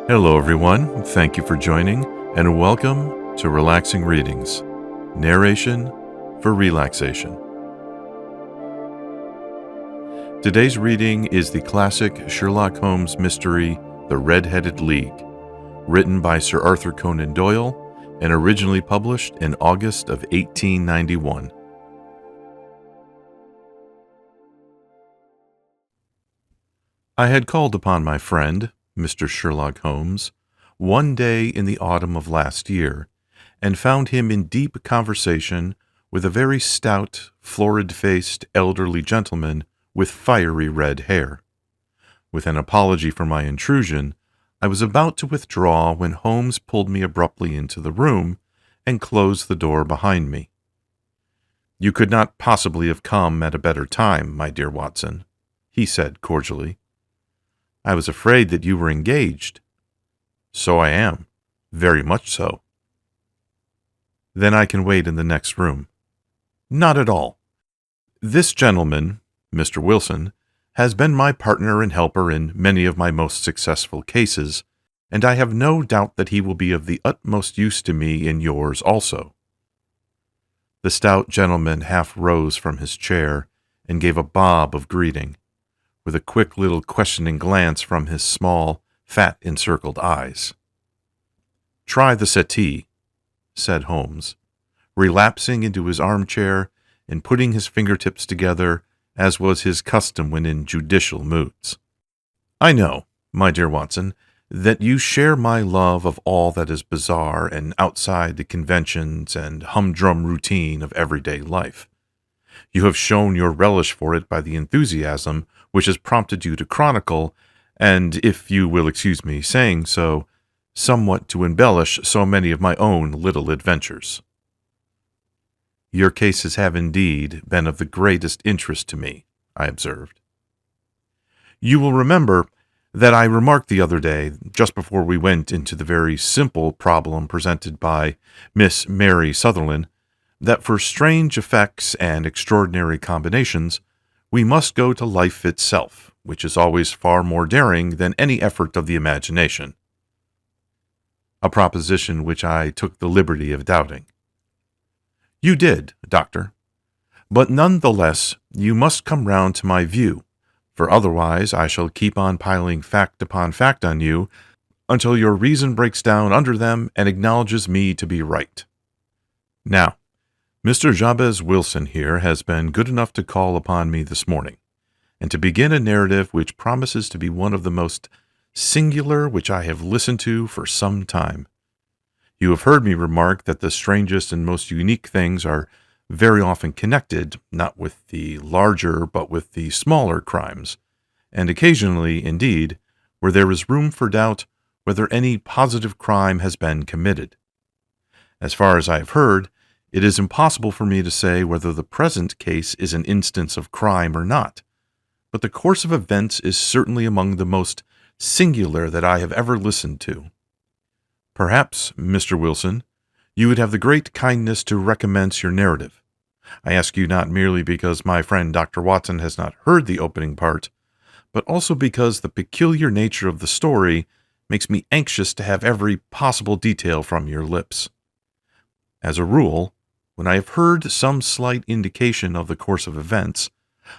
Hello, everyone. Thank you for joining, and welcome to Relaxing Readings, Narration for Relaxation. Today's reading is the classic Sherlock Holmes mystery, The Red-Headed League, written by Sir Arthur Conan Doyle and originally published in August of 1891. I had called upon my friend, Mr. Sherlock Holmes, one day in the autumn of last year, and found him in deep conversation with a very stout, florid-faced, elderly gentleman with fiery red hair. With an apology for my intrusion, I was about to withdraw when Holmes pulled me abruptly into the room and closed the door behind me. "You could not possibly have come at a better time, my dear Watson," he said cordially. "I was afraid that you were engaged." "So I am. Very much so." "Then I can wait in the next room." "Not at all. This gentleman, Mr. Wilson, has been my partner and helper in many of my most successful cases, and I have no doubt that he will be of the utmost use to me in yours also." The stout gentleman half rose from his chair and gave a bob of greeting, with a quick little questioning glance from his small, fat-encircled eyes. "Try the settee," said Holmes, relapsing into his armchair and putting his fingertips together, as was his custom when in judicial moods. "I know, my dear Watson, that you share my love of all that is bizarre and outside the conventions and humdrum routine of everyday life. You have shown your relish for it by the enthusiasm which has prompted you to chronicle, and, if you will excuse me saying so, somewhat to embellish so many of my own little adventures." "Your cases have indeed been of the greatest interest to me," I observed. "You will remember that I remarked the other day, just before we went into the very simple problem presented by Miss Mary Sutherland, that for strange effects and extraordinary combinations, we must go to life itself, which is always far more daring than any effort of the imagination. A proposition which I took the liberty of doubting." "You did, Doctor. But none the less, you must come round to my view, for otherwise I shall keep on piling fact upon fact on you until your reason breaks down under them and acknowledges me to be right. Now, Mr. Jabez Wilson here has been good enough to call upon me this morning, and to begin a narrative which promises to be one of the most singular which I have listened to for some time. You have heard me remark that the strangest and most unique things are very often connected, not with the larger, but with the smaller crimes, and occasionally, indeed, where there is room for doubt whether any positive crime has been committed. As far as I have heard, it is impossible for me to say whether the present case is an instance of crime or not, but the course of events is certainly among the most singular that I have ever listened to. Perhaps, Mr. Wilson, you would have the great kindness to recommence your narrative. I ask you not merely because my friend Dr. Watson has not heard the opening part, but also because the peculiar nature of the story makes me anxious to have every possible detail from your lips. As a rule, when I have heard some slight indication of the course of events,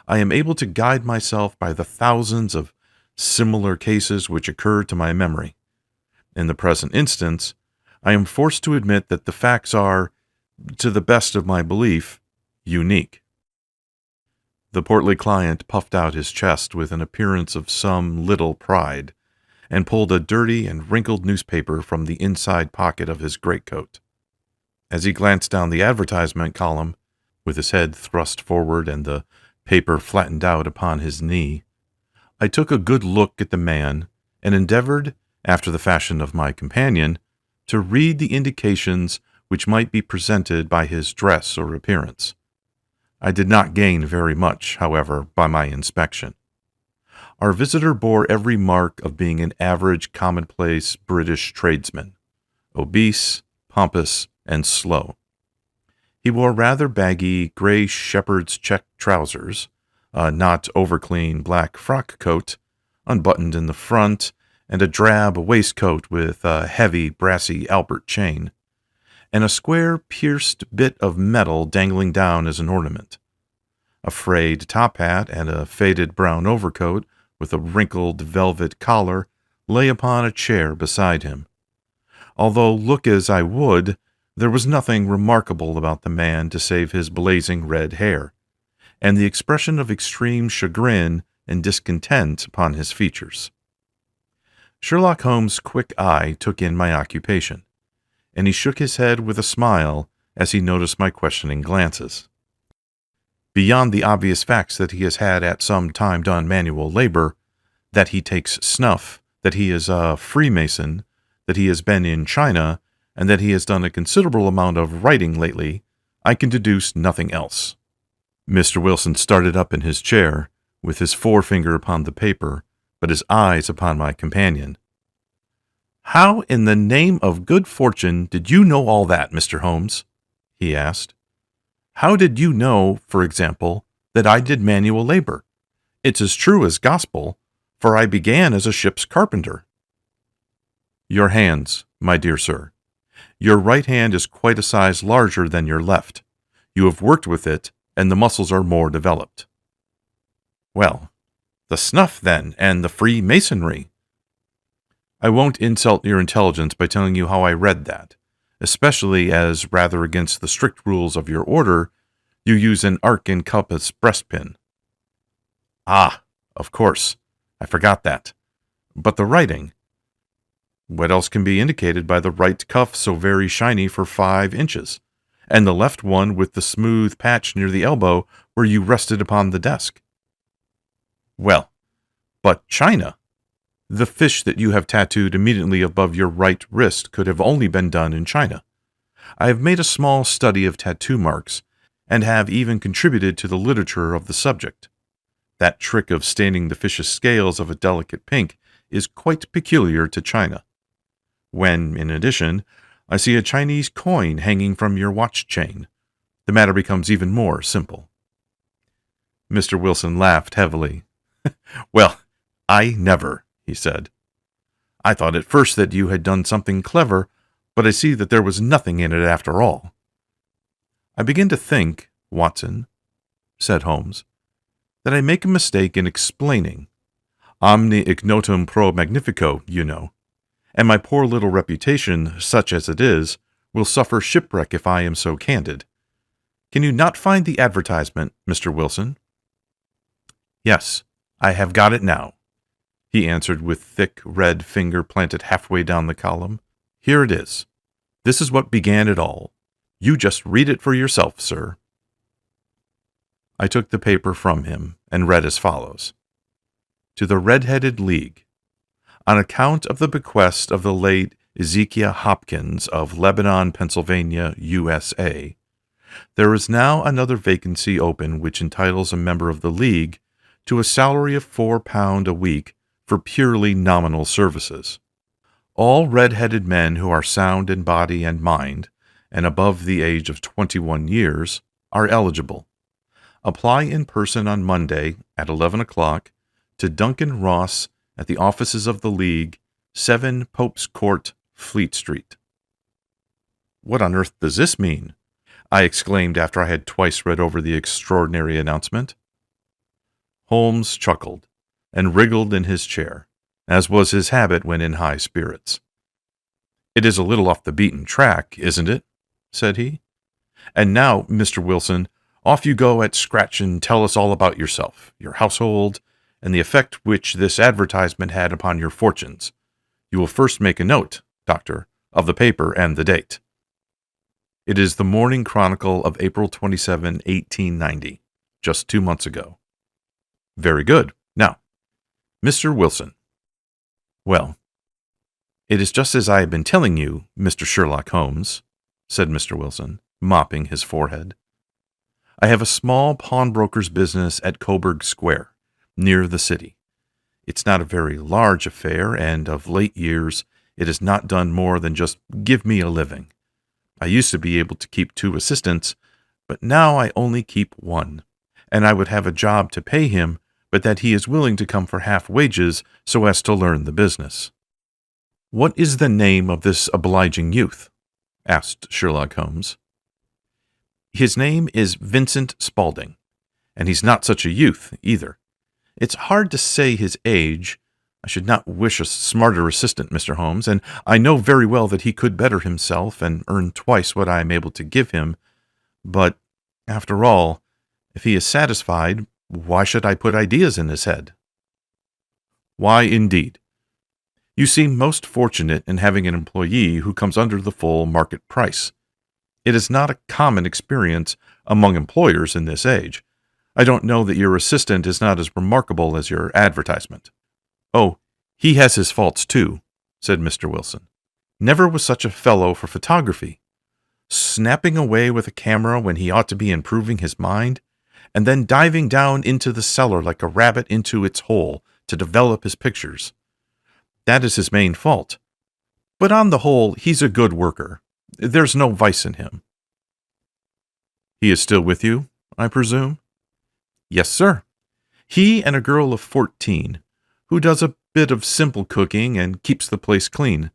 I am able to guide myself by the thousands of similar cases which occur to my memory. In the present instance, I am forced to admit that the facts are, to the best of my belief, unique." The portly client puffed out his chest with an appearance of some little pride, and pulled a dirty and wrinkled newspaper from the inside pocket of his greatcoat. As he glanced down the advertisement column, with his head thrust forward and the paper flattened out upon his knee, I took a good look at the man and endeavored, after the fashion of my companion, to read the indications which might be presented by his dress or appearance. I did not gain very much, however, by my inspection. Our visitor bore every mark of being an average commonplace British tradesman, obese, pompous, and slow. He wore rather baggy gray shepherd's check trousers, a not overclean black frock coat, unbuttoned in the front, and a drab waistcoat with a heavy, brassy Albert chain, and a square, pierced bit of metal dangling down as an ornament. A frayed top hat and a faded brown overcoat with a wrinkled velvet collar lay upon a chair beside him. Although look as I would, there was nothing remarkable about the man to save his blazing red hair, and the expression of extreme chagrin and discontent upon his features. Sherlock Holmes' quick eye took in my occupation, and he shook his head with a smile as he noticed my questioning glances. Beyond the obvious facts that he has had at some time done manual labor, that he takes snuff, that he is a Freemason, that he has been in China, and that he has done a considerable amount of writing lately, I can deduce nothing else. Mr. Wilson started up in his chair, with his forefinger upon the paper, but his eyes upon my companion. "How in the name of good fortune did you know all that, Mr. Holmes?" he asked. "How did you know, for example, that I did manual labor? It's as true as gospel, for I began as a ship's carpenter." "Your hands, my dear sir. Your right hand is quite a size larger than your left. You have worked with it, and the muscles are more developed." "Well, the snuff, then, and the Freemasonry." "I won't insult your intelligence by telling you how I read that, especially as, rather against the strict rules of your order, you use an arc and compass breastpin." "Ah, of course. I forgot that. But the writing? What else can be indicated by the right cuff so very shiny for 5 inches, and the left one with the smooth patch near the elbow where you rested upon the desk?" "Well, but China. The fish that you have tattooed immediately above your right wrist could have only been done in China. I have made a small study of tattoo marks, and have even contributed to the literature of the subject. That trick of staining the fish's scales of a delicate pink is quite peculiar to China. When, in addition, I see a Chinese coin hanging from your watch chain, the matter becomes even more simple." Mr. Wilson laughed heavily. "Well, I never," he said. "I thought at first that you had done something clever, but I see that there was nothing in it after all." "I begin to think, Watson," said Holmes, "that I make a mistake in explaining. Omne ignotum pro magnifico, you know, and my poor little reputation, such as it is, will suffer shipwreck if I am so candid. Can you not find the advertisement, Mr. Wilson?" "Yes, I have got it now," he answered with thick red finger planted halfway down the column. "Here it is. This is what began it all. You just read it for yourself, sir." I took the paper from him and read as follows. "To the Red-Headed League. On account of the bequest of the late Ezekiah Hopkins of Lebanon, Pennsylvania, USA, there is now another vacancy open which entitles a member of the League to a salary of £4 a week for purely nominal services. All red-headed men who are sound in body and mind, and above the age of 21 years, are eligible. Apply in person on Monday at 11 o'clock to Duncan Ross at the offices of the League, 7 Pope's Court, Fleet Street." "What on earth does this mean?" I exclaimed after I had twice read over the extraordinary announcement. Holmes chuckled and wriggled in his chair, as was his habit when in high spirits. "It is a little off the beaten track, isn't it?" said he. "And now, Mr. Wilson, off you go at scratch and tell us all about yourself, your household, and the effect which this advertisement had upon your fortunes. You will first make a note, Doctor, of the paper and the date." "It is the Morning Chronicle of April 27, 1890, just 2 months ago." "Very good. Now, Mr. Wilson." "Well, it is just as I have been telling you, Mr. Sherlock Holmes," said Mr. Wilson, mopping his forehead. "I have a small pawnbroker's business at Coburg Square, near the city. It's not a very large affair, and of late years it has not done more than just give me a living. I used to be able to keep 2 assistants, but now I only keep 1, and I would have a job to pay him, but that he is willing to come for half wages so as to learn the business. "What is the name of this obliging youth?" asked Sherlock Holmes. "His name is Vincent Spaulding, and he's not such a youth, either. It's hard to say his age. I should not wish a smarter assistant, Mr. Holmes, and I know very well that he could better himself and earn twice what I am able to give him. But, after all, if he is satisfied, why should I put ideas in his head?" "Why, indeed? You seem most fortunate in having an employee who comes under the full market price. It is not a common experience among employers in this age. I don't know that your assistant is not as remarkable as your advertisement." "Oh, he has his faults too," said Mr. Wilson. "Never was such a fellow for photography. Snapping away with a camera when he ought to be improving his mind, and then diving down into the cellar like a rabbit into its hole to develop his pictures. That is his main fault. But on the whole, he's a good worker. There's no vice in him." "He is still with you, I presume?" "Yes, sir. He and a girl of 14, who does a bit of simple cooking and keeps the place clean.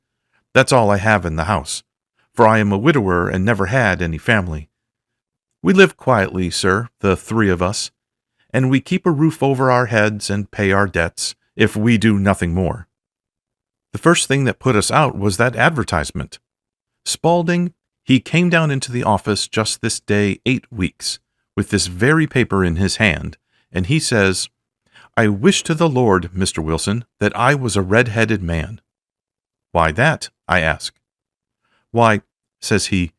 That's all I have in the house, for I am a widower and never had any family. We live quietly, sir, the three of us, and we keep a roof over our heads and pay our debts, if we do nothing more. The first thing that put us out was that advertisement. Spaulding, he came down into the office just this day 8 weeks, with this very paper in his hand, and he says, 'I wish to the Lord, Mr. Wilson, that I was a red-headed man.' 'Why that?' I ask. 'Why,' says he,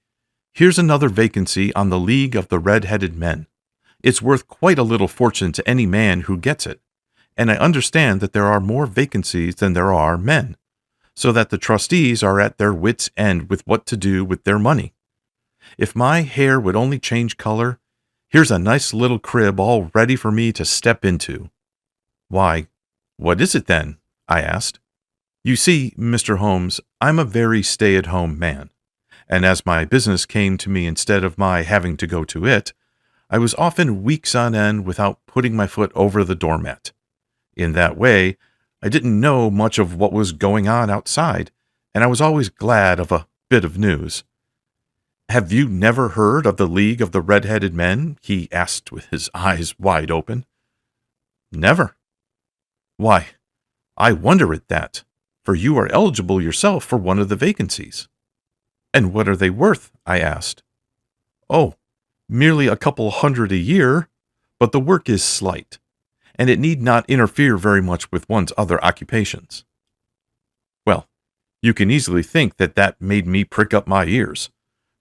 'here's another vacancy on the League of the Red-Headed Men. It's worth quite a little fortune to any man who gets it, and I understand that there are more vacancies than there are men, so that the trustees are at their wits' end with what to do with their money. If my hair would only change color, here's a nice little crib all ready for me to step into.' 'Why, what is it then?' I asked. 'You see, Mr. Holmes, I'm a very stay-at-home man, and as my business came to me instead of my having to go to it, I was often weeks on end without putting my foot over the doormat. In that way, I didn't know much of what was going on outside, and I was always glad of a bit of news.' 'Have you never heard of the League of the Red-Headed Men?' he asked with his eyes wide open. 'Never.' 'Why, I wonder at that, for you are eligible yourself for one of the vacancies.' 'And what are they worth?' I asked. 'Oh, merely a couple hundred a year, but the work is slight, and it need not interfere very much with one's other occupations.' Well, you can easily think that that made me prick up my ears,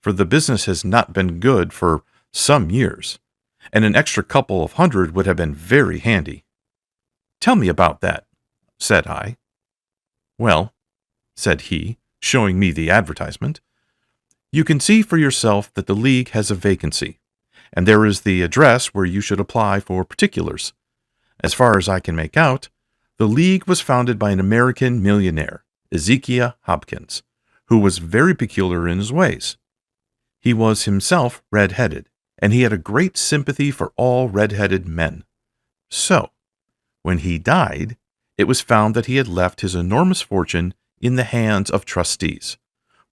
for the business has not been good for some years, and an extra couple of hundred would have been very handy. 'Tell me about that,' said I. 'Well,' said he, showing me the advertisement, 'you can see for yourself that the League has a vacancy, and there is the address where you should apply for particulars. As far as I can make out, the League was founded by an American millionaire, Ezekiah Hopkins, who was very peculiar in his ways. He was himself red-headed, and he had a great sympathy for all red-headed men. So, when he died, it was found that he had left his enormous fortune in the hands of trustees,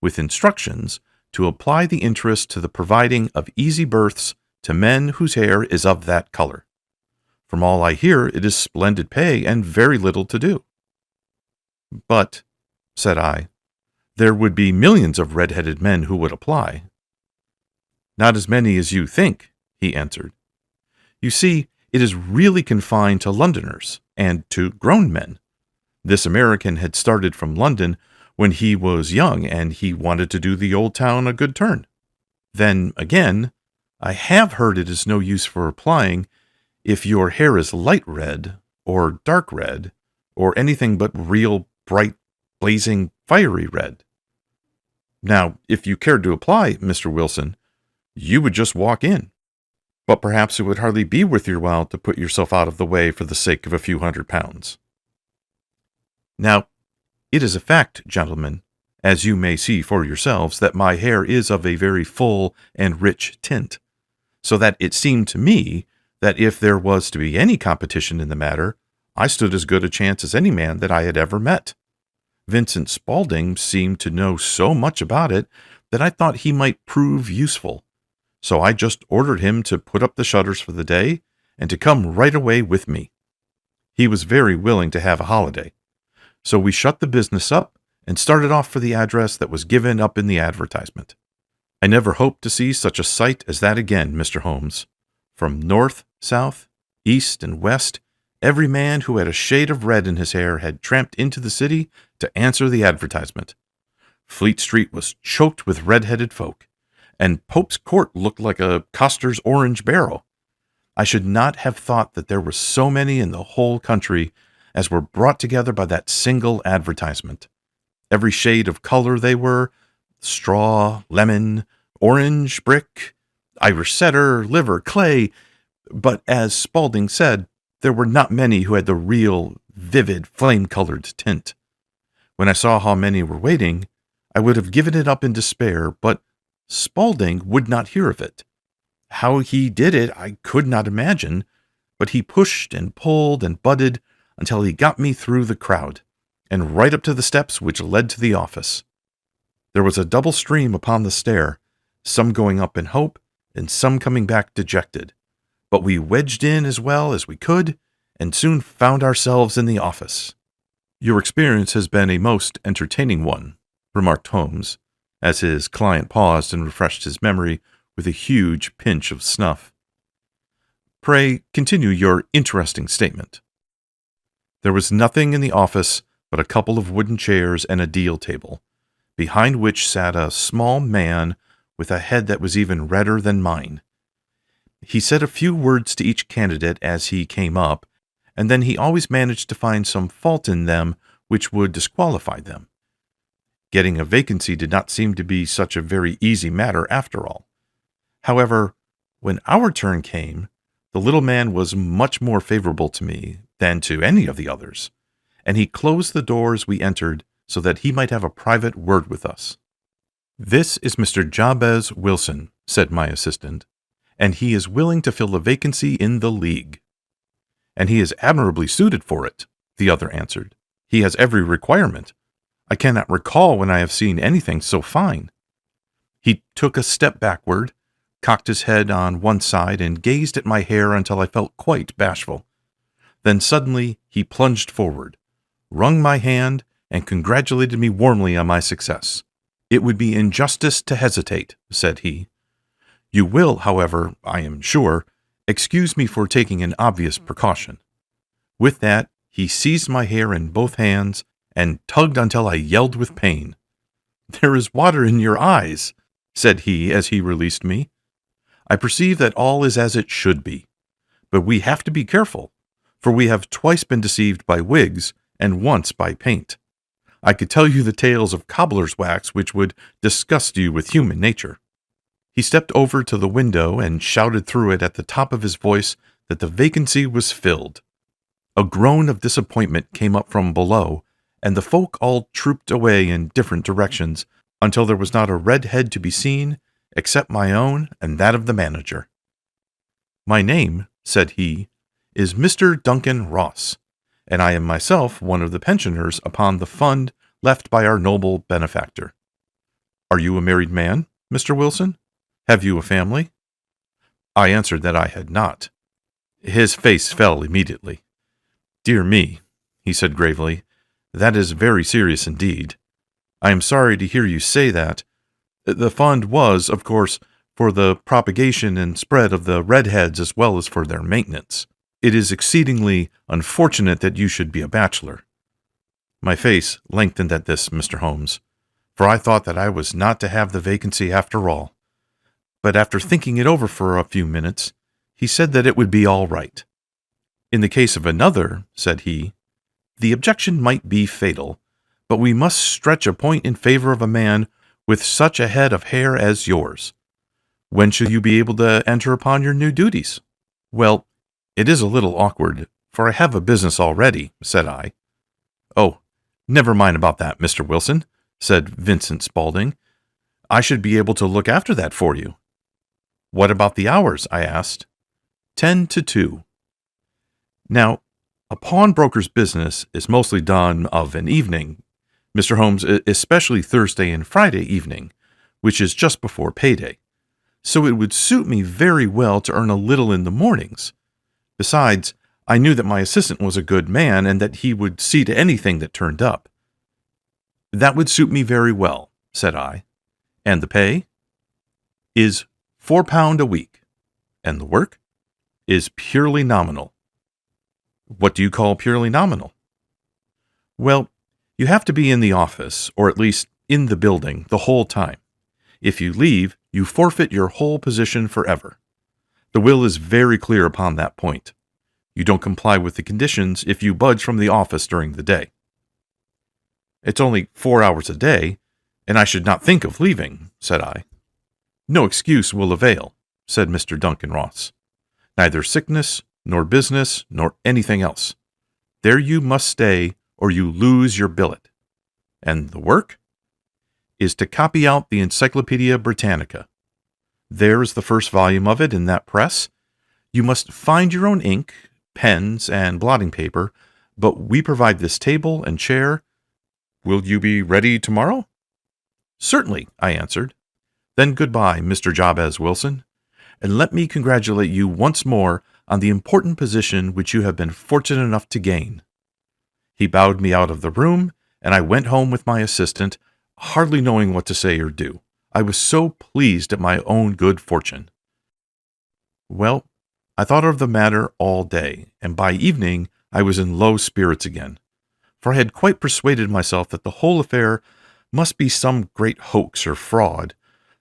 with instructions to apply the interest to the providing of easy berths to men whose hair is of that color. From all I hear, it is splendid pay and very little to do.' 'But,' said I, 'there would be millions of red-headed men who would apply.' 'Not as many as you think,' he answered. 'You see, it is really confined to Londoners and to grown men. This American had started from London when he was young, and he wanted to do the old town a good turn. Then, again, I have heard it is no use for applying if your hair is light red, or dark red, or anything but real bright, blazing, fiery red. Now, if you cared to apply, Mr. Wilson, you would just walk in. But perhaps it would hardly be worth your while to put yourself out of the way for the sake of a few £100. Now, it is a fact, gentlemen, as you may see for yourselves, that my hair is of a very full and rich tint, so that it seemed to me that if there was to be any competition in the matter, I stood as good a chance as any man that I had ever met. Vincent Spaulding seemed to know so much about it that I thought he might prove useful. So I just ordered him to put up the shutters for the day and to come right away with me. He was very willing to have a holiday. So we shut the business up and started off for the address that was given up in the advertisement. I never hoped to see such a sight as that again, Mr. Holmes. From north, south, east, and west, every man who had a shade of red in his hair had tramped into the city to answer the advertisement. Fleet Street was choked with red-headed folk, and Pope's Court looked like a coster's orange barrow. I should not have thought that there were so many in the whole country as were brought together by that single advertisement. Every shade of color they were: straw, lemon, orange, brick, Irish setter, liver, clay. But as Spaulding said, there were not many who had the real, vivid, flame-colored tint. When I saw how many were waiting, I would have given it up in despair, but Spaulding would not hear of it. How he did it I could not imagine, but he pushed and pulled and butted until he got me through the crowd, and right up to the steps which led to the office. There was a double stream upon the stair, some going up in hope, and some coming back dejected. But we wedged in as well as we could, and soon found ourselves in the office. "Your experience has been a most entertaining one," remarked Holmes, as his client paused and refreshed his memory with a huge pinch of snuff. "Pray continue your interesting statement." There was nothing in the office but a couple of wooden chairs and a deal table, behind which sat a small man with a head that was even redder than mine. He said a few words to each candidate as he came up, and then he always managed to find some fault in them which would disqualify them. Getting a vacancy did not seem to be such a very easy matter after all. However, when our turn came, the little man was much more favorable to me than to any of the others, and he closed the door as we entered so that he might have a private word with us. "This is Mr. Jabez Wilson," said my assistant, "and he is willing to fill the vacancy in the League." "And he is admirably suited for it," the other answered. "He has every requirement. I cannot recall when I have seen anything so fine." He took a step backward, cocked his head on one side, and gazed at my hair until I felt quite bashful. Then suddenly he plunged forward, wrung my hand, and congratulated me warmly on my success. "It would be injustice to hesitate," said he. "You will, however, I am sure, excuse me for taking an obvious precaution." With that, he seized my hair in both hands and tugged until I yelled with pain. "There is water in your eyes," said he as he released me. "I perceive that all is as it should be. But we have to be careful, for we have twice been deceived by wigs and once by paint. I could tell you the tales of cobbler's wax which would disgust you with human nature." He stepped over to the window and shouted through it at the top of his voice that the vacancy was filled. A groan of disappointment came up from below, and the folk all trooped away in different directions until there was not a red head to be seen except my own and that of the manager. "My name," said he, "is Mr. Duncan Ross, and I am myself one of the pensioners upon the fund left by our noble benefactor. Are you a married man, Mr. Wilson? Have you a family?" I answered that I had not. His face fell immediately. "Dear me," he said gravely, "that is very serious indeed. I am sorry to hear you say that. The fund was, of course, for the propagation and spread of the redheads as well as for their maintenance. It is exceedingly unfortunate that you should be a bachelor." My face lengthened at this, Mr. Holmes, for I thought that I was not to have the vacancy after all. But after thinking it over for a few minutes, he said that it would be all right. "In the case of another," said he, "the objection might be fatal, but we must stretch a point in favor of a man with such a head of hair as yours. When shall you be able to enter upon your new duties?" "Well, it is a little awkward, for I have a business already," said I. "Oh, never mind about that, Mr. Wilson," said Vincent Spaulding. "I should be able to look after that for you." "What about the hours?" I asked. 10 to 2. Now, a pawnbroker's business is mostly done of an evening, Mr. Holmes, especially Thursday and Friday evening, which is just before payday. So it would suit me very well to earn a little in the mornings. Besides, I knew that my assistant was a good man and that he would see to anything that turned up. That would suit me very well, said I. And the pay? Is £4 a week. And the work? Is purely nominal. What do you call purely nominal? Well, you have to be in the office, or at least in the building, the whole time. If you leave, you forfeit your whole position forever. The will is very clear upon that point. You don't comply with the conditions if you budge from the office during the day. It's only 4 hours a day, and I should not think of leaving, said I. No excuse will avail, said Mr. Duncan Ross. Neither sickness, nor business, nor anything else. There you must stay, or you lose your billet. And the work? Is to copy out the Encyclopedia Britannica. There is the first volume of it in that press. You must find your own ink, pens, and blotting paper, but we provide this table and chair. Will you be ready tomorrow? Certainly, I answered. Then goodbye, Mr. Jabez Wilson, and let me congratulate you once more on the important position which you have been fortunate enough to gain. He bowed me out of the room, and I went home with my assistant, hardly knowing what to say or do. I was so pleased at my own good fortune. Well, I thought of the matter all day, and by evening I was in low spirits again, for I had quite persuaded myself that the whole affair must be some great hoax or fraud,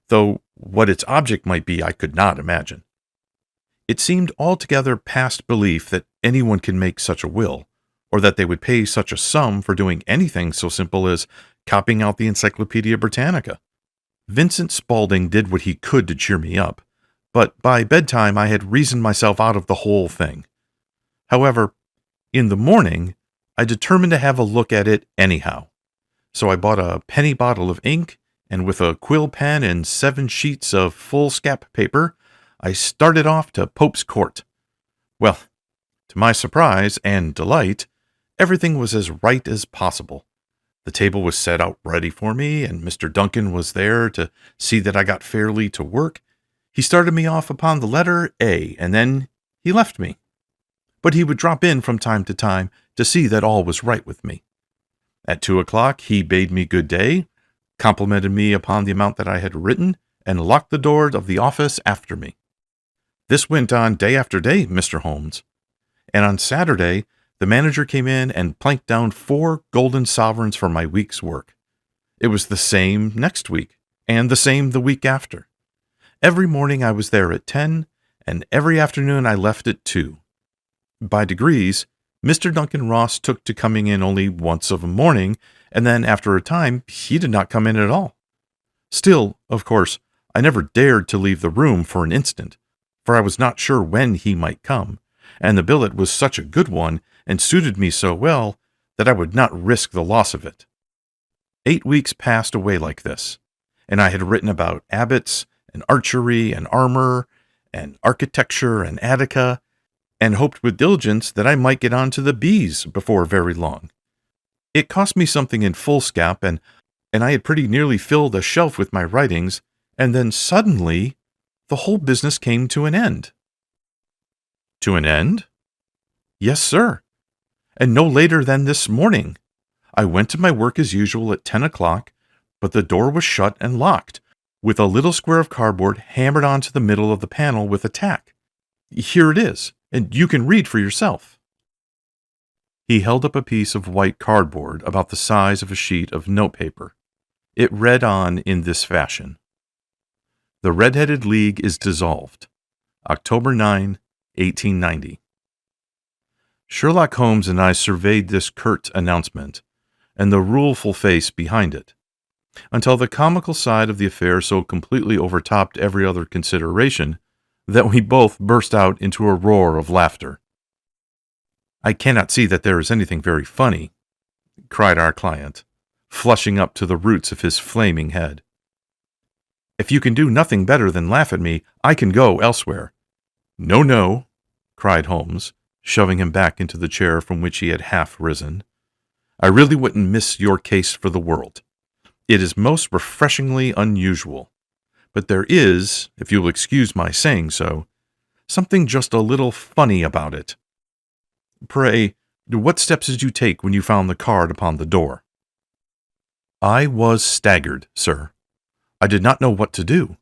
though what its object might be I could not imagine. It seemed altogether past belief that anyone can make such a will, or that they would pay such a sum for doing anything so simple as copying out the Encyclopedia Britannica. Vincent Spaulding did what he could to cheer me up, but by bedtime I had reasoned myself out of the whole thing. However, in the morning, I determined to have a look at it anyhow. So I bought a penny bottle of ink, and with a quill pen and 7 sheets of foolscap paper, I started off to Pope's Court. Well, to my surprise and delight, everything was as right as possible. The table was set out ready for me, and Mr. Duncan was there to see that I got fairly to work. He started me off upon the letter A, and then he left me. But he would drop in from time to time to see that all was right with me. At 2 o'clock he bade me good day, complimented me upon the amount that I had written, and locked the door of the office after me. This went on day after day, Mr. Holmes. And on Saturday, the manager came in and planked down 4 golden sovereigns for my week's work. It was the same next week, and the same the week after. Every morning I was there at 10, and every afternoon I left at 2. By degrees, Mr. Duncan Ross took to coming in only once of a morning, and then after a time he did not come in at all. Still, of course, I never dared to leave the room for an instant, for I was not sure when he might come, and the billet was such a good one and suited me so well that I would not risk the loss of it. 8 weeks passed away like this, and I had written about abbots and archery and armor and architecture and Attica, and hoped with diligence that I might get on to the B's before very long. It cost me something in foolscap, and I had pretty nearly filled a shelf with my writings, and then suddenly the whole business came to an end. To an end? Yes, sir. And no later than this morning. I went to my work as usual at 10 o'clock, but the door was shut and locked, with a little square of cardboard hammered onto the middle of the panel with a tack. Here it is, and you can read for yourself. He held up a piece of white cardboard about the size of a sheet of notepaper. It read on in this fashion. The Red-Headed League is dissolved. October 9, 1890. Sherlock Holmes and I surveyed this curt announcement, and the ruleful face behind it, until the comical side of the affair so completely overtopped every other consideration that we both burst out into a roar of laughter. "I cannot see that there is anything very funny," cried our client, flushing up to the roots of his flaming head. "If you can do nothing better than laugh at me, I can go elsewhere." "No, no," cried Holmes, shoving him back into the chair from which he had half risen. I really wouldn't miss your case for the world. It is most refreshingly unusual. But there is, if you'll excuse my saying so, something just a little funny about it. Pray, what steps did you take when you found the card upon the door?" "I was staggered, sir. I did not know what to do.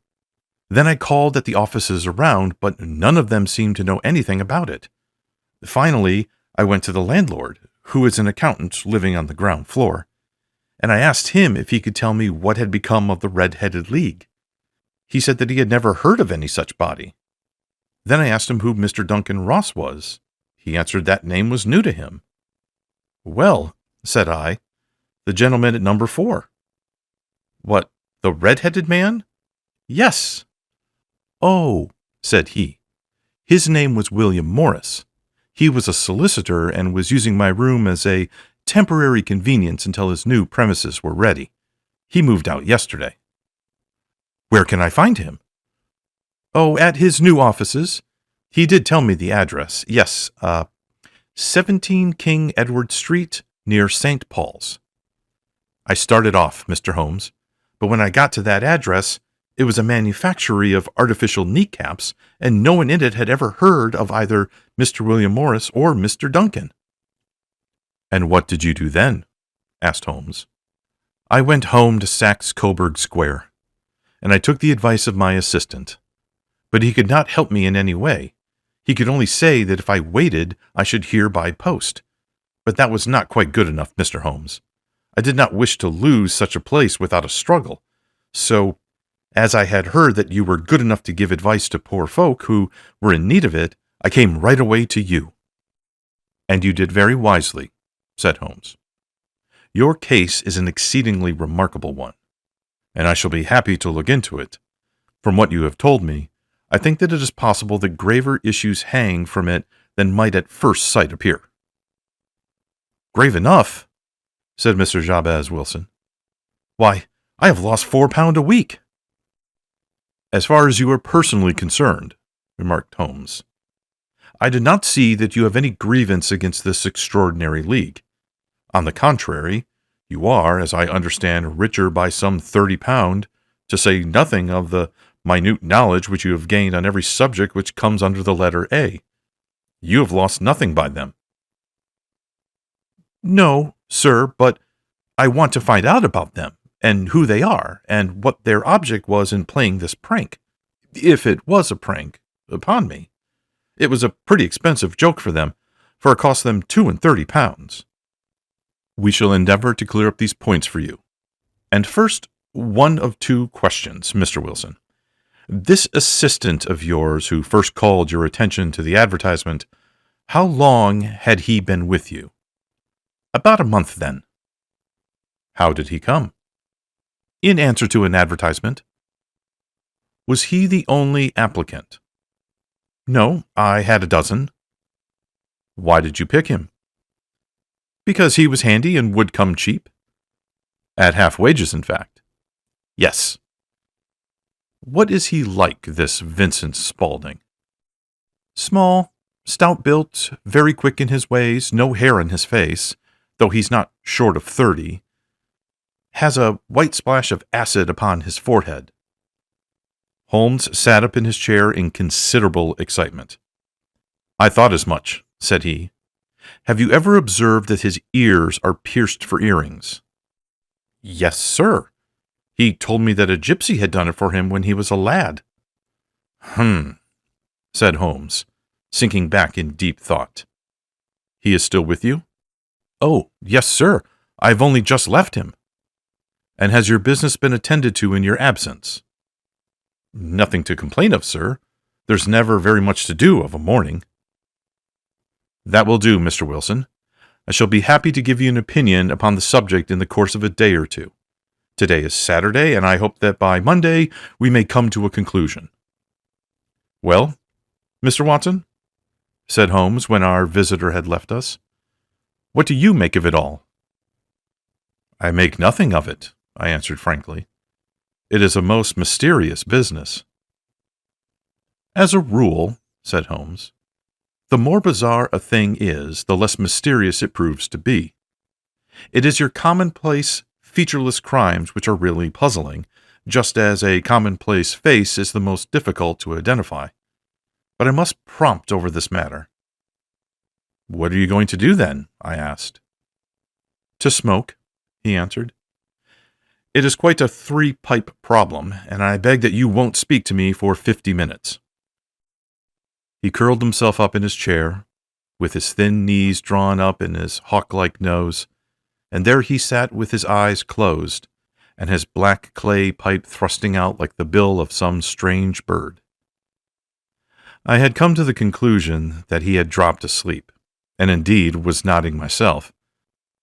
Then I called at the offices around, but none of them seemed to know anything about it. Finally, I went to the landlord, who is an accountant living on the ground floor, and I asked him if he could tell me what had become of the Red-Headed League. He said that he had never heard of any such body. Then I asked him who Mr. Duncan Ross was. He answered that name was new to him. 'Well,' said I, 'the gentleman at number 4. "'What, the red-headed man?' "'Yes.' "'Oh,' said he, 'his name was William Morris. He was a solicitor and was using my room as a temporary convenience until his new premises were ready. He moved out yesterday.' "'Where can I find him?' "'Oh, at his new offices. He did tell me the address. Yes, 17 King Edward Street, near St. Paul's.' I started off, Mr. Holmes, but when I got to that address, it was a manufactory of artificial kneecaps, and no one in it had ever heard of either Mr. William Morris or Mr. Duncan." "And what did you do then?" asked Holmes. "I went home to Saxe Coburg Square, and I took the advice of my assistant. But he could not help me in any way. He could only say that if I waited, I should hear by post. But that was not quite good enough, Mr. Holmes. I did not wish to lose such a place without a struggle. So, as I had heard that you were good enough to give advice to poor folk who were in need of it, I came right away to you." "And you did very wisely," said Holmes. "Your case is an exceedingly remarkable one, and I shall be happy to look into it. From what you have told me, I think that it is possible that graver issues hang from it than might at first sight appear." "Grave enough," said Mr. Jabez Wilson. "Why, I have lost £4 a week." "As far as you are personally concerned," remarked Holmes, "I do not see that you have any grievance against this extraordinary league. On the contrary, you are, as I understand, richer by some £30, to say nothing of the minute knowledge which you have gained on every subject which comes under the letter A. You have lost nothing by them." "No, sir, but I want to find out about them, and who they are, and what their object was in playing this prank, if it was a prank, upon me. It was a pretty expensive joke for them, for it cost them £32. "We shall endeavor to clear up these points for you. And first, one of two questions, Mr. Wilson. This assistant of yours who first called your attention to the advertisement, how long had he been with you?" "About a month, then." "How did he come?" "In answer to an advertisement." "Was he the only applicant?" "No, I had a dozen." "Why did you pick him?" "Because he was handy and would come cheap." "At half wages, in fact." "Yes." "What is he like, this Vincent Spaulding?" "Small, stout-built, very quick in his ways, no hair on his face, though he's not short of 30. Has a white splash of acid upon his forehead." Holmes sat up in his chair in considerable excitement. "I thought as much," said he. "Have you ever observed that his ears are pierced for earrings?" "Yes, sir. He told me that a gypsy had done it for him when he was a lad." Said Holmes, sinking back in deep thought. "He is still with you?" "Oh, yes, sir. I've only just left him." "And has your business been attended to in your absence?" "Nothing to complain of, sir. There's never very much to do of a morning." "That will do, Mr. Wilson. I shall be happy to give you an opinion upon the subject in the course of a day or two. Today is Saturday, and I hope that by Monday we may come to a conclusion." "Well, Mr. Watson," said Holmes when our visitor had left us, "what do you make of it all?" "I make nothing of it," I answered frankly. "It is a most mysterious business." "As a rule," said Holmes, "the more bizarre a thing is, the less mysterious it proves to be. It is your commonplace, featureless crimes which are really puzzling, just as a commonplace face is the most difficult to identify. But I must prompt over this matter. "What are you going to do, then?" I asked. "To smoke," he answered. "It is quite a three-pipe problem, and I beg that you won't speak to me for 50 minutes. He curled himself up in his chair, with his thin knees drawn up in his hawk-like nose, and there he sat with his eyes closed, and his black clay pipe thrusting out like the bill of some strange bird. I had come to the conclusion that he had dropped asleep, and indeed was nodding myself,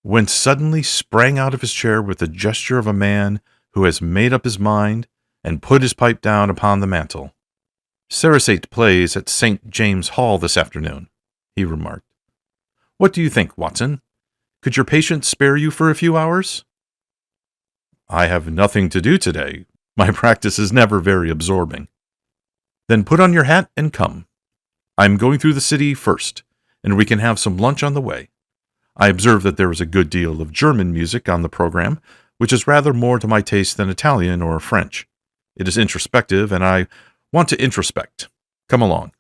when suddenly sprang out of his chair with the gesture of a man who has made up his mind and put his pipe down upon the mantel. "Sarasate plays at St. James Hall this afternoon," he remarked. "What do you think, Watson? Could your patient spare you for a few hours?" "I have nothing to do today. My practice is never very absorbing." "Then put on your hat and come. I'm going through the city first, and we can have some lunch on the way. I observe that there is a good deal of German music on the program, which is rather more to my taste than Italian or French. It is introspective, and I want to introspect. Come along."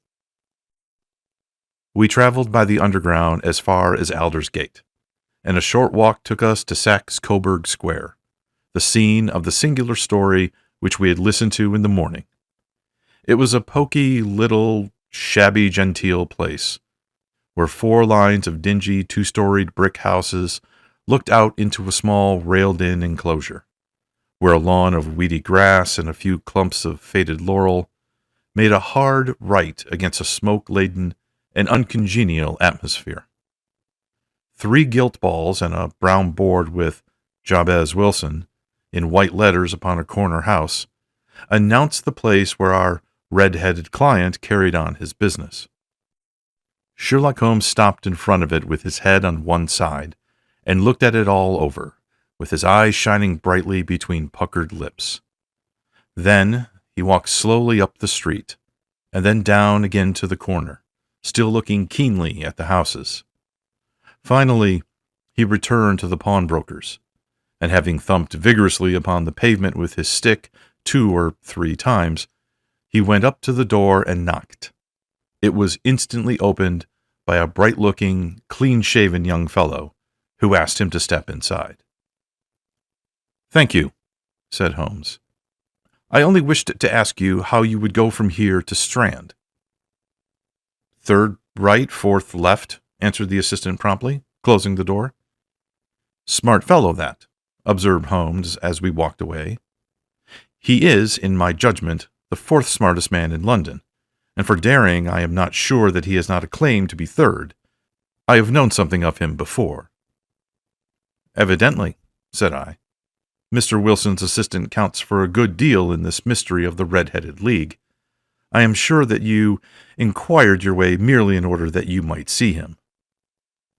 We traveled by the Underground as far as Aldersgate, and a short walk took us to Saxe-Coburg Square, the scene of the singular story which we had listened to in the morning. It was a poky, little, shabby, genteel place, where 4 lines of dingy, 2-storied brick houses looked out into a small, railed-in enclosure, where a lawn of weedy grass and a few clumps of faded laurel made a hard right against a smoke-laden and uncongenial atmosphere. 3 gilt balls and a brown board with "Jabez Wilson" in white letters upon a corner house announced the place where our red-headed client carried on his business. Sherlock Holmes stopped in front of it with his head on one side and looked at it all over, with his eyes shining brightly between puckered lips. Then he walked slowly up the street, and then down again to the corner, still looking keenly at the houses. Finally, he returned to the pawnbroker's, and having thumped vigorously upon the pavement with his stick 2 or 3 times, he went up to the door and knocked. It was instantly opened by a bright-looking, clean-shaven young fellow, who asked him to step inside. "Thank you," said Holmes. "I only wished to ask you how you would go from here to Strand." "Third right, fourth left," answered the assistant promptly, closing the door. "Smart fellow, that," observed Holmes as we walked away. "He is, in my judgment, the 4th smartest man in London, and for daring I am not sure that he has not a claim to be 3rd. I have known something of him before." "Evidently," said I. "Mr. Wilson's assistant counts for a good deal in this mystery of the Red-Headed League. I am sure that you inquired your way merely in order that you might see him."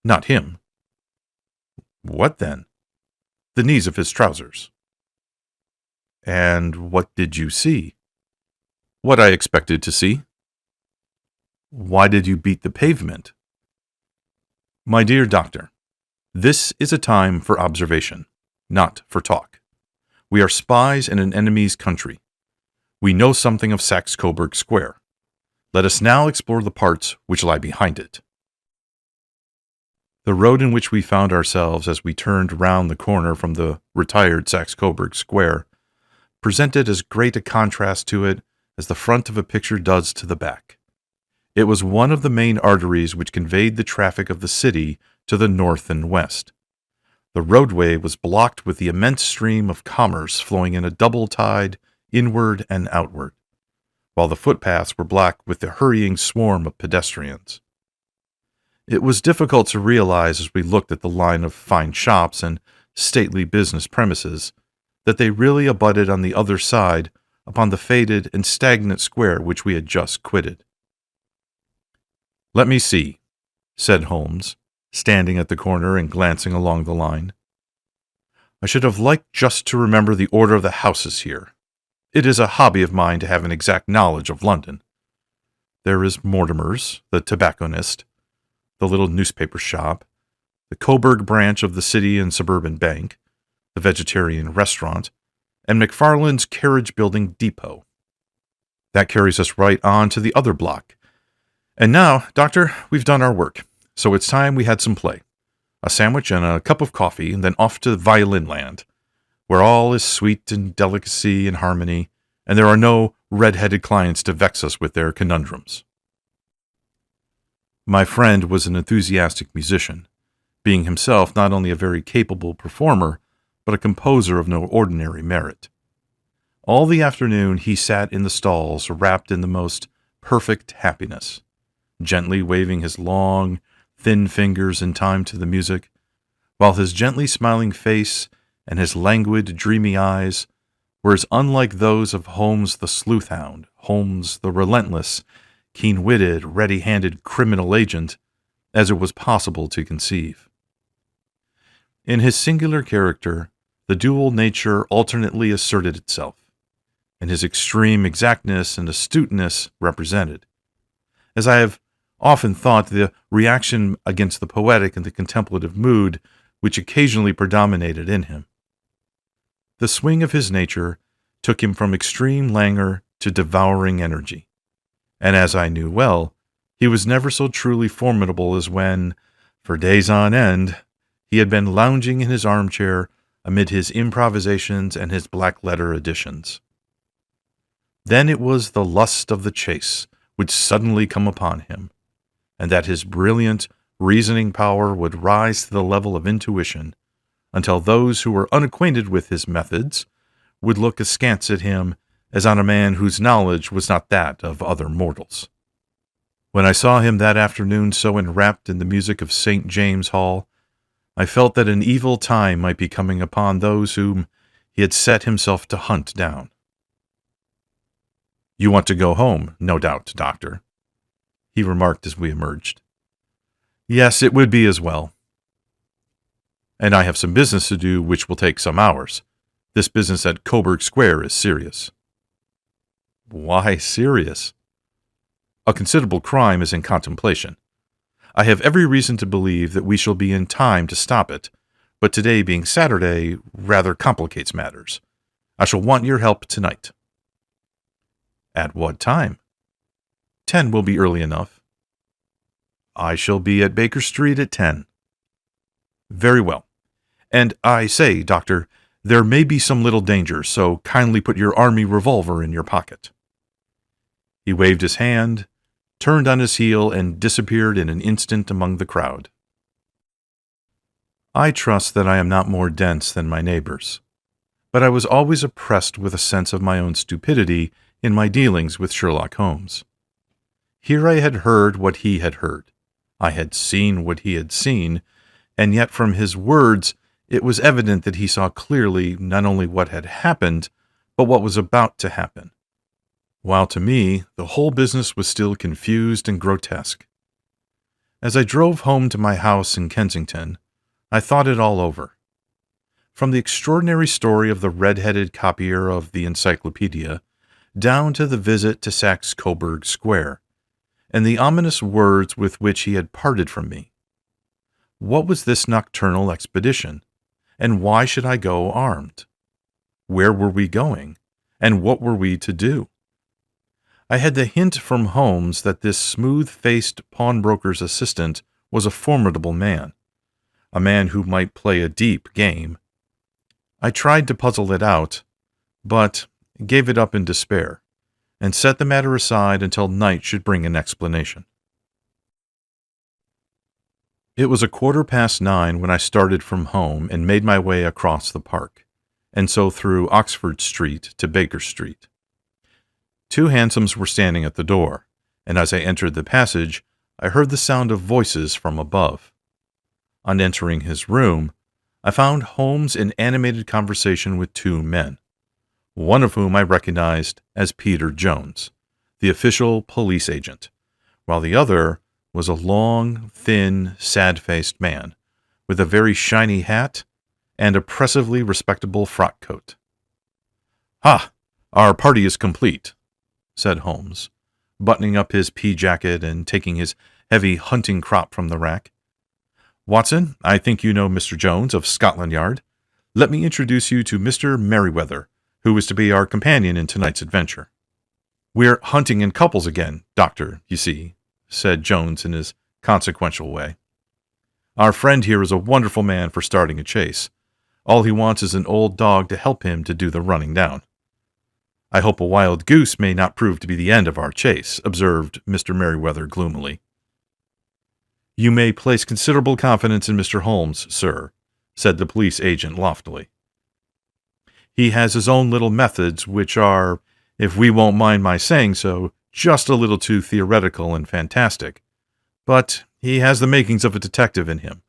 "Not him." "What then?" "The knees of his trousers." "And what did you see?" "What I expected to see." "Why did you beat the pavement?" "My dear doctor, this is a time for observation, not for talk. We are spies in an enemy's country. We know something of Saxe-Coburg Square. Let us now explore the parts which lie behind it." The road in which we found ourselves as we turned round the corner from the retired Saxe-Coburg Square presented as great a contrast to it as the front of a picture does to the back. It was one of the main arteries which conveyed the traffic of the city to the north and west. The roadway was blocked with the immense stream of commerce flowing in a double tide inward and outward, while the footpaths were black with the hurrying swarm of pedestrians. It was difficult to realize as we looked at the line of fine shops and stately business premises that they really abutted on the other side upon the faded and stagnant square which we had just quitted. "Let me see," said Holmes, standing at the corner and glancing along the line. "I should have liked just to remember the order of the houses here. It is a hobby of mine to have an exact knowledge of London. There is Mortimer's, the tobacconist, the little newspaper shop, the Coburg branch of the City and Suburban Bank, the Vegetarian Restaurant, and McFarland's Carriage Building Depot. That carries us right on to the other block. And now, Doctor, we've done our work, so it's time we had some play. A sandwich and a cup of coffee, and then off to violin land, where all is sweet and delicacy and harmony, and there are no red-headed clients to vex us with their conundrums. My friend was an enthusiastic musician, being himself not only a very capable performer, but a composer of no ordinary merit. All the afternoon he sat in the stalls wrapped in the most perfect happiness, gently waving his long, thin fingers in time to the music, while his gently smiling face and his languid, dreamy eyes were as unlike those of Holmes the sleuth-hound, Holmes the relentless, keen-witted, ready-handed criminal agent, as it was possible to conceive. In his singular character, the dual nature alternately asserted itself, and his extreme exactness and astuteness represented. As I have often thought, the reaction against the poetic and the contemplative mood which occasionally predominated in him. The swing of his nature took him from extreme languor to devouring energy, and as I knew well, he was never so truly formidable as when, for days on end, he had been lounging in his armchair amid his improvisations and his black-letter editions. Then it was the lust of the chase would suddenly come upon him, and that his brilliant, reasoning power would rise to the level of intuition, until those who were unacquainted with his methods would look askance at him as on a man whose knowledge was not that of other mortals. When I saw him that afternoon so enwrapped in the music of St. James Hall, I felt that an evil time might be coming upon those whom he had set himself to hunt down. "You want to go home, no doubt, Doctor," he remarked as we emerged. "Yes, it would be as well. And I have some business to do which will take some hours. This business at Coburg Square is serious." "Why serious?" "A considerable crime is in contemplation. I have every reason to believe that we shall be in time to stop it, but today being Saturday rather complicates matters. I shall want your help tonight." "At what time?" 10 will be early enough." "I shall be at Baker Street at 10. "Very well. And I say, Doctor, there may be some little danger, so kindly put your army revolver in your pocket." He waved his hand, turned on his heel, and disappeared in an instant among the crowd. I trust that I am not more dense than my neighbors, but I was always oppressed with a sense of my own stupidity in my dealings with Sherlock Holmes. Here I had heard what he had heard. I had seen what he had seen, and yet from his words it was evident that he saw clearly not only what had happened, but what was about to happen, while to me the whole business was still confused and grotesque. As I drove home to my house in Kensington, I thought it all over. From the extraordinary story of the red-headed copier of the encyclopedia, down to the visit to Saxe-Coburg Square, and the ominous words with which he had parted from me. What was this nocturnal expedition, and why should I go armed? Where were we going, and what were we to do? I had the hint from Holmes that this smooth-faced pawnbroker's assistant was a formidable man, a man who might play a deep game. I tried to puzzle it out, but gave it up in despair, and set the matter aside until night should bring an explanation. It was 9:15 when I started from home and made my way across the park, and so through Oxford Street to Baker Street. 2 hansoms were standing at the door, and as I entered the passage, I heard the sound of voices from above. On entering his room, I found Holmes in animated conversation with 2 men, one of whom I recognized as Peter Jones, the official police agent, while the other was a long, thin, sad-faced man, with a very shiny hat and oppressively respectable frock coat. "Ha! Our party is complete," said Holmes, buttoning up his pea jacket and taking his heavy hunting crop from the rack. Watson, I think you know Mr. Jones of Scotland Yard. Let me introduce you to Mr. Merriweather, who is to be our companion in tonight's adventure. We're hunting in couples again, Doctor, you see, said Jones in his consequential way. Our friend here is a wonderful man for starting a chase. All he wants is an old dog to help him to do the running down. I hope a wild goose may not prove to be the end of our chase, observed Mr. Merriweather gloomily. You may place considerable confidence in Mr. Holmes, sir, said the police agent loftily. He has his own little methods, which are, if we won't mind my saying so, just a little too theoretical and fantastic. But he has the makings of a detective in him.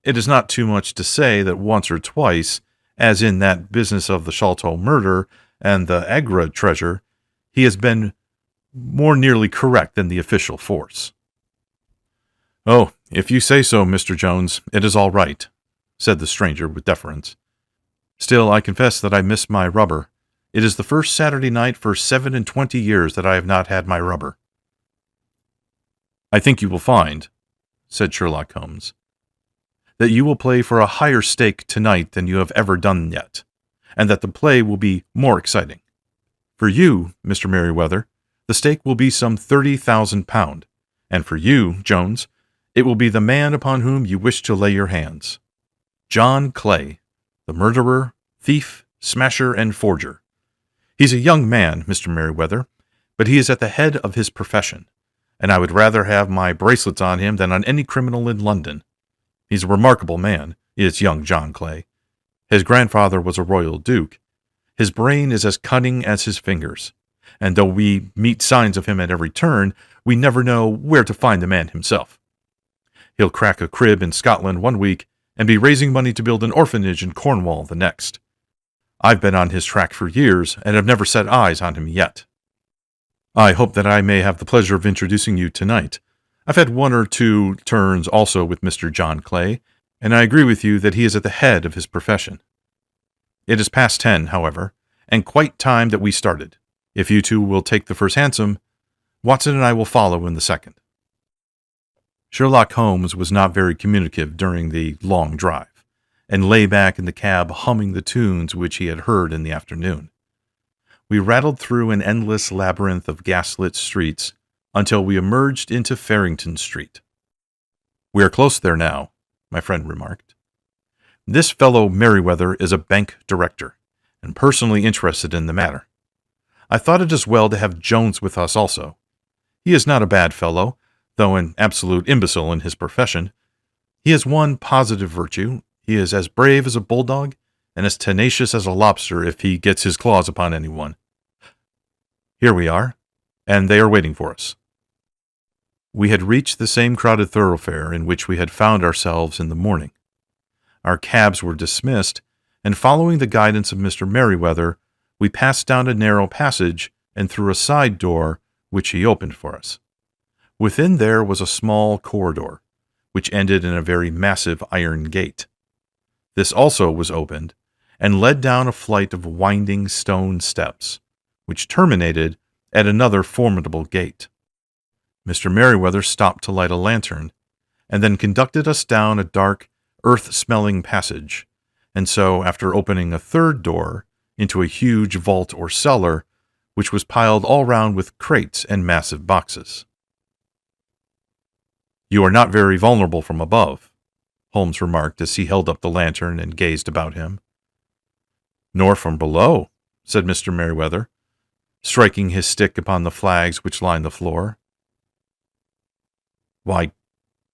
It is not too much to say that once or twice, as in that business of the Sholto murder and the Agra treasure, he has been more nearly correct than the official force. Oh, if you say so, Mr. Jones, it is all right, said the stranger with deference. Still, I confess that I miss my rubber. It is the first Saturday night for 27 years that I have not had my rubber. I think you will find, said Sherlock Holmes, that you will play for a higher stake tonight than you have ever done yet, and that the play will be more exciting. For you, Mr. Merriweather, the stake will be some £30,000, and for you, Jones, it will be the man upon whom you wish to lay your hands. John Clay, the murderer, thief, smasher, and forger. He's a young man, Mr. Merriweather, but he is at the head of his profession, and I would rather have my bracelets on him than on any criminal in London. He's a remarkable man, is young John Clay. His grandfather was a royal duke. His brain is as cunning as his fingers, and though we meet signs of him at every turn, we never know where to find the man himself. He'll crack a crib in Scotland one week and be raising money to build an orphanage in Cornwall the next. I've been on his track for years and have never set eyes on him yet. I hope that I may have the pleasure of introducing you tonight. I've had one or two turns also with Mr. John Clay, and I agree with you that he is at the head of his profession. It is past 10, however, and quite time that we started. If you two will take the first hansom, Watson and I will follow in the second. Sherlock Holmes was not very communicative during the long drive, and lay back in the cab humming the tunes which he had heard in the afternoon. We rattled through an endless labyrinth of gaslit streets until we emerged into Farrington Street. We are close there now, my friend remarked. This fellow Merriweather is a bank director, and personally interested in the matter. I thought it as well to have Jones with us also. He is not a bad fellow, though an absolute imbecile in his profession. He has one positive virtue. He is as brave as a bulldog, and as tenacious as a lobster if he gets his claws upon anyone. Here we are, and they are waiting for us. We had reached the same crowded thoroughfare in which we had found ourselves in the morning. Our cabs were dismissed, and following the guidance of Mr. Merriweather, we passed down a narrow passage and through a side door which he opened for us. Within there was a small corridor, which ended in a very massive iron gate. This also was opened, and led down a flight of winding stone steps, which terminated at another formidable gate. Mr. Merriweather stopped to light a lantern, and then conducted us down a dark, earth-smelling passage, and so, after opening a third door, into a huge vault or cellar, which was piled all round with crates and massive boxes. You are not very vulnerable from above, Holmes remarked as he held up the lantern and gazed about him. Nor from below, said Mr. Merriweather, striking his stick upon the flags which lined the floor. Why,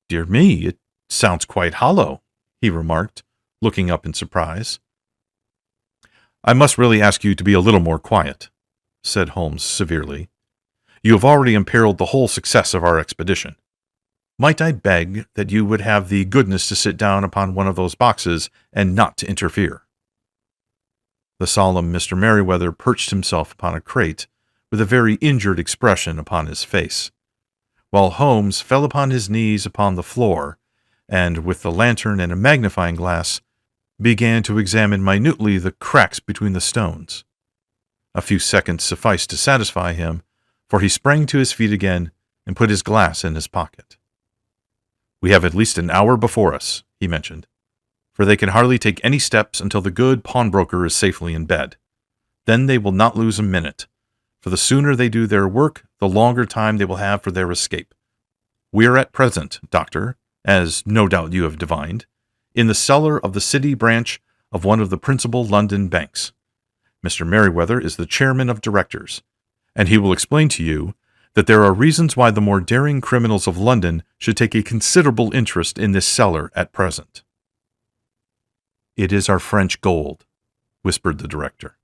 dear me, it sounds quite hollow, he remarked, looking up in surprise. I must really ask you to be a little more quiet, said Holmes severely. You have already imperiled the whole success of our expedition. Might I beg that you would have the goodness to sit down upon one of those boxes and not to interfere? The solemn Mr. Merriweather perched himself upon a crate with a very injured expression upon his face, while Holmes fell upon his knees upon the floor, and, with the lantern and a magnifying glass, began to examine minutely the cracks between the stones. A few seconds sufficed to satisfy him, for he sprang to his feet again and put his glass in his pocket. "We have at least an hour before us," he mentioned, "for they can hardly take any steps until the good pawnbroker is safely in bed. Then they will not lose a minute, for the sooner they do their work, the longer time they will have for their escape. We are at present, Doctor, as no doubt you have divined, in the cellar of the city branch of one of the principal London banks. Mr. Merryweather is the chairman of directors, and he will explain to you that there are reasons why the more daring criminals of London should take a considerable interest in this cellar at present." "It is our French gold," whispered the director.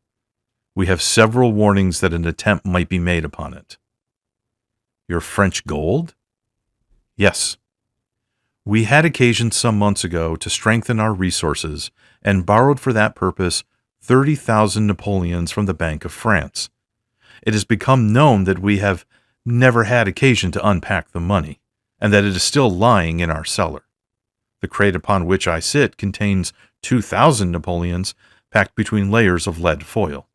"We have several warnings that an attempt might be made upon it." "Your French gold?" "Yes. We had occasion some months ago to strengthen our resources and borrowed for that purpose 30,000 Napoleons from the Bank of France. It has become known that we have never had occasion to unpack the money, and that it is still lying in our cellar. The crate upon which I sit contains 2,000 Napoleons packed between layers of lead foil.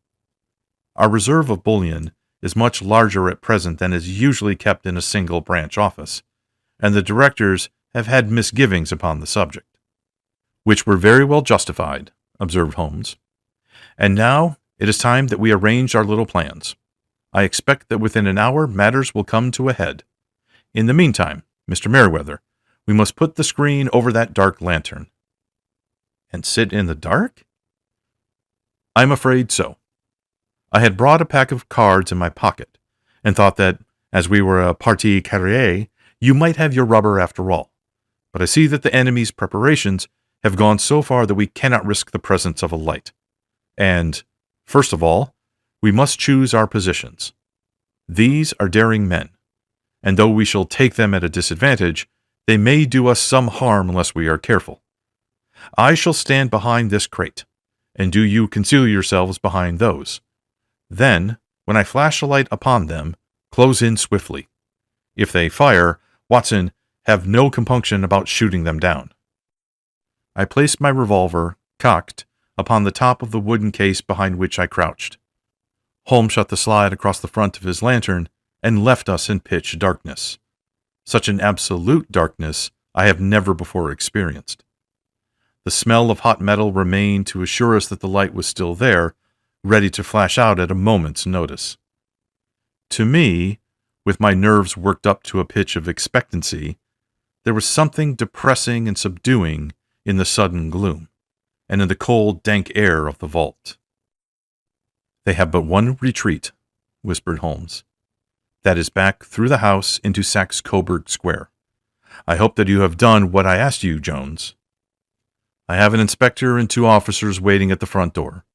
Our reserve of bullion is much larger at present than is usually kept in a single branch office, and the directors have had misgivings upon the subject." "Which were very well justified," observed Holmes. "And now it is time that we arranged our little plans. I expect that within an hour matters will come to a head. In the meantime, Mr. Merryweather, we must put the screen over that dark lantern." "And sit in the dark?" "I'm afraid so. I had brought a pack of cards in my pocket, and thought that, as we were a partie carrée, you might have your rubber after all. But I see that the enemy's preparations have gone so far that we cannot risk the presence of a light. And, first of all, we must choose our positions. These are daring men, and though we shall take them at a disadvantage, they may do us some harm unless we are careful. I shall stand behind this crate, and do you conceal yourselves behind those. Then, when I flash a light upon them, close in swiftly. If they fire, Watson, have no compunction about shooting them down." I placed my revolver, cocked, upon the top of the wooden case behind which I crouched. Holmes shut the slide across the front of his lantern and left us in pitch darkness. Such an absolute darkness I have never before experienced. The smell of hot metal remained to assure us that the light was still there, ready to flash out at a moment's notice. To me, with my nerves worked up to a pitch of expectancy, there was something depressing and subduing in the sudden gloom, and in the cold, dank air of the vault. "They have but one retreat," whispered Holmes. "That is back through the house into Saxe Coburg Square. I hope that you have done what I asked you, Jones." "I have an inspector and 2 officers waiting at the front door."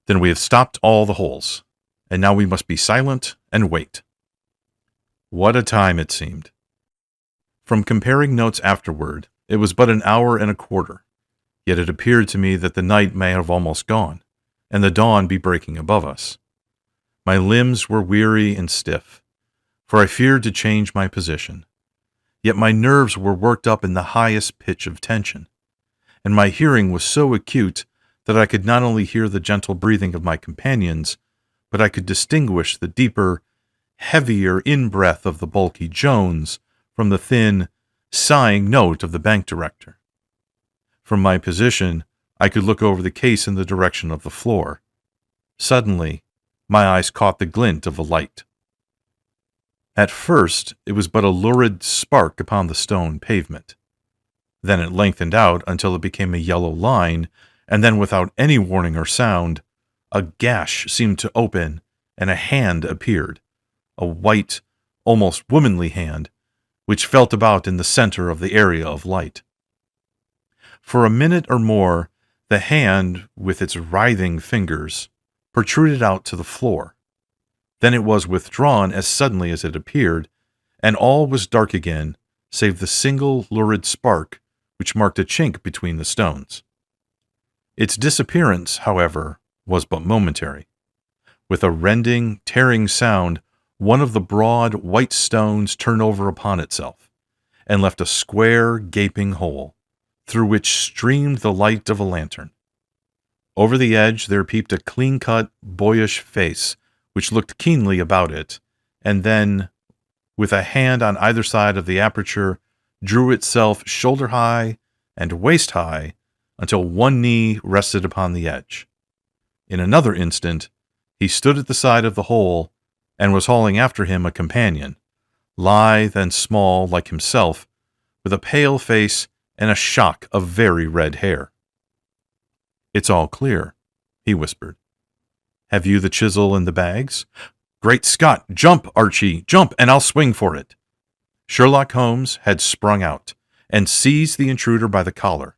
"Then we have stopped all the holes, and now we must be silent and wait." What a time it seemed. From comparing notes afterward, it was but an hour and a quarter, yet it appeared to me that the night may have almost gone, and the dawn be breaking above us. My limbs were weary and stiff, for I feared to change my position, yet my nerves were worked up in the highest pitch of tension, and my hearing was so acute that I could not only hear the gentle breathing of my companions, but I could distinguish the deeper, heavier in-breath of the bulky Jones from the thin, sighing note of the bank director. From my position, I could look over the case in the direction of the floor. Suddenly, my eyes caught the glint of a light. At first, it was but a lurid spark upon the stone pavement. Then it lengthened out until it became a yellow line, and then, without any warning or sound, a gash seemed to open, and a hand appeared, a white, almost womanly hand, which felt about in the center of the area of light. For a minute or more, the hand, with its writhing fingers, protruded out to the floor. Then it was withdrawn as suddenly as it appeared, and all was dark again, save the single lurid spark which marked a chink between the stones. Its disappearance, however, was but momentary. With a rending, tearing sound, one of the broad, white stones turned over upon itself, and left a square, gaping hole, through which streamed the light of a lantern. Over the edge there peeped a clean-cut, boyish face, which looked keenly about it, and then, with a hand on either side of the aperture, drew itself shoulder-high and waist-high until one knee rested upon the edge. In another instant, he stood at the side of the hole and was hauling after him a companion, lithe and small like himself, with a pale face and a shock of very red hair. "It's all clear," he whispered. "Have you the chisel and the bags?" "Great Scott! Jump, Archie! Jump, and I'll swing for it!" Sherlock Holmes had sprung out and seized the intruder by the collar.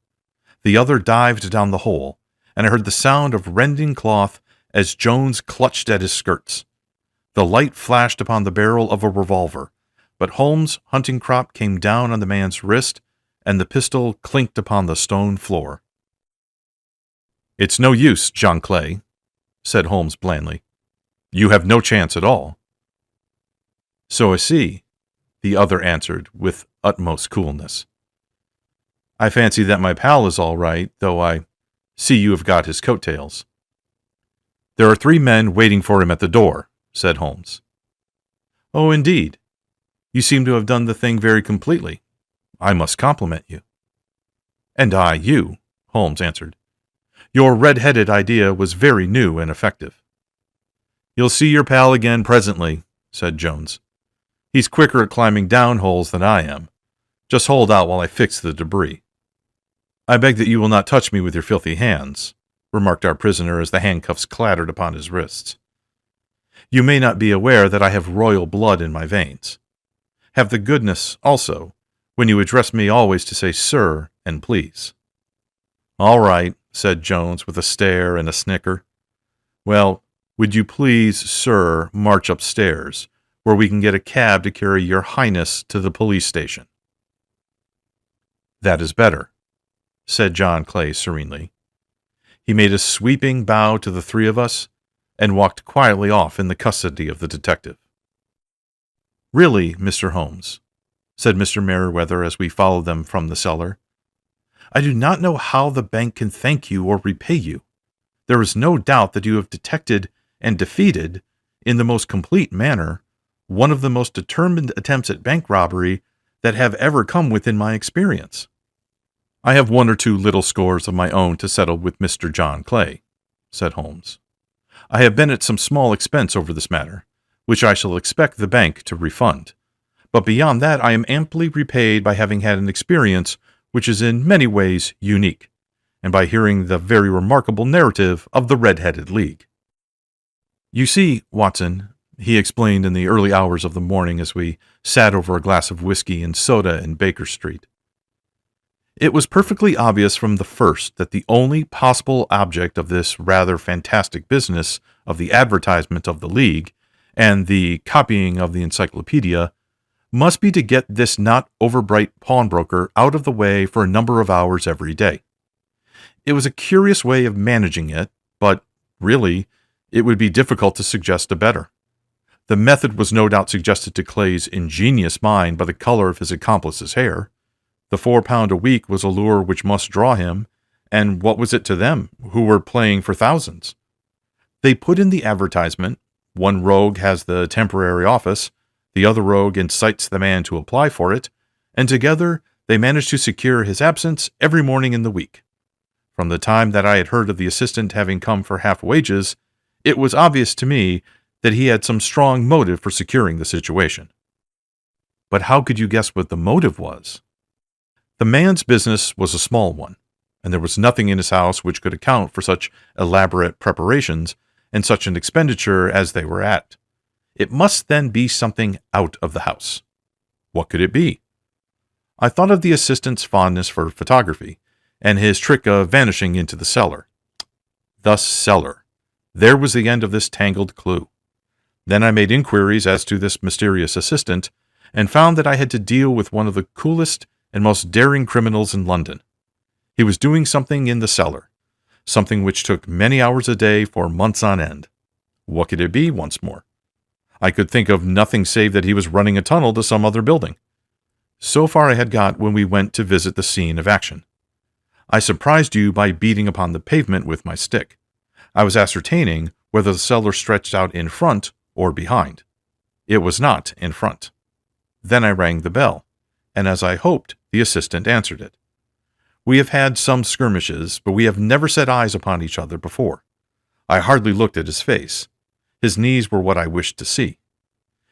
The other dived down the hole, and I heard the sound of rending cloth as Jones clutched at his skirts. The light flashed upon the barrel of a revolver, but Holmes' hunting crop came down on the man's wrist, and the pistol clinked upon the stone floor. "It's no use, John Clay," said Holmes blandly. "You have no chance at all." "So I see," the other answered with utmost coolness. "I fancy that my pal is all right, though I see you have got his coattails." "There are 3 men waiting for him at the door," said Holmes. "Oh, indeed. You seem to have done the thing very completely. I must compliment you." "And I you," Holmes answered. "Your red-headed idea was very new and effective." "You'll see your pal again presently," said Jones. "He's quicker at climbing down holes than I am. Just hold out while I fix the debris." "I beg that you will not touch me with your filthy hands," remarked our prisoner as the handcuffs clattered upon his wrists. "You may not be aware that I have royal blood in my veins. Have the goodness, also, when you address me always to say sir and please." "All right," said Jones with a stare and a snicker. "Well, would you please, sir, march upstairs, where we can get a cab to carry your highness to the police station?" "That is better," said John Clay serenely. He made a sweeping bow to the 3 of us and walked quietly off in the custody of the detective. "Really, Mr. Holmes," said Mr. Merriweather as we followed them from the cellar, "I do not know how the bank can thank you or repay you. There is no doubt that you have detected and defeated, in the most complete manner, one of the most determined attempts at bank robbery that have ever come within my experience." "I have 1 or 2 little scores of my own to settle with Mr. John Clay," said Holmes. "I have been at some small expense over this matter, which I shall expect the bank to refund. But beyond that I am amply repaid by having had an experience which is in many ways unique, and by hearing the very remarkable narrative of the Red-Headed League. You see, Watson," he explained in the early hours of the morning as we sat over a glass of whiskey and soda in Baker Street, "it was perfectly obvious from the first that the only possible object of this rather fantastic business of the advertisement of the League and the copying of the encyclopedia must be to get this not overbright pawnbroker out of the way for a number of hours every day. It was a curious way of managing it, but, really, it would be difficult to suggest a better. The method was no doubt suggested to Clay's ingenious mind by the color of his accomplice's hair. The £4 a week was a lure which must draw him, and what was it to them, who were playing for thousands? They put in the advertisement, one rogue has the temporary office, the other rogue incites the man to apply for it, and together they managed to secure his absence every morning in the week. From the time that I had heard of the assistant having come for half wages, it was obvious to me that he had some strong motive for securing the situation." "But how could you guess what the motive was?" "The man's business was a small one, and there was nothing in his house which could account for such elaborate preparations and such an expenditure as they were at. It must then be something out of the house. What could it be? I thought of the assistant's fondness for photography, and his trick of vanishing into the cellar. The cellar. There was the end of this tangled clue. Then I made inquiries as to this mysterious assistant, and found that I had to deal with one of the coolest and most daring criminals in London. He was doing something in the cellar, something which took many hours a day for months on end. What could it be, once more? I could think of nothing save that he was running a tunnel to some other building. So far I had got when we went to visit the scene of action. I surprised you by beating upon the pavement with my stick. I was ascertaining whether the cellar stretched out in front or behind. It was not in front. Then I rang the bell. and as I hoped, the assistant answered it. We have had some skirmishes, but we have never set eyes upon each other before. I hardly looked at his face. His knees were what I wished to see.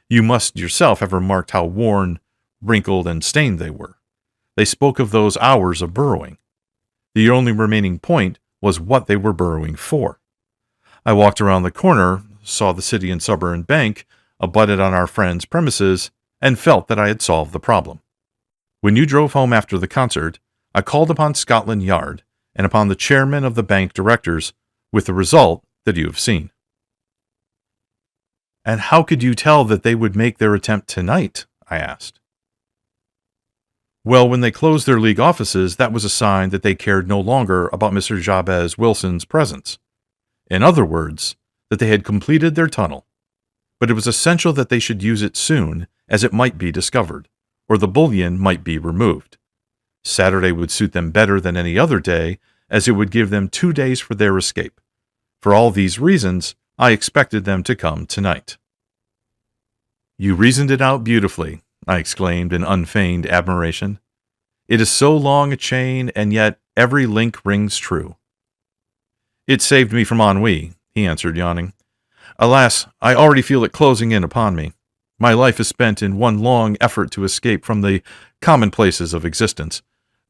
You must yourself have remarked how worn, wrinkled, and stained they were. They spoke of those hours of burrowing. The only remaining point was what they were burrowing for. I walked around the corner, saw the City and Suburban Bank abutted on our friend's premises, and felt that I had solved the problem. When you drove home after the concert, I called upon Scotland Yard and upon the chairman of the bank directors, with the result that you have seen. And how could you tell that they would make their attempt tonight? I asked. Well, when they closed their league offices, that was a sign that they cared no longer about Mr. Jabez Wilson's presence. In other words, that they had completed their tunnel. But it was essential that they should use it soon, as it might be discovered, or the bullion might be removed. Saturday would suit them better than any other day, as it would give them 2 days for their escape. For all these reasons, I expected them to come tonight. You reasoned it out beautifully, I exclaimed in unfeigned admiration. It is so long a chain, and yet every link rings true. It saved me from ennui, he answered, yawning. Alas, I already feel it closing in upon me. My life is spent in one long effort to escape from the commonplaces of existence.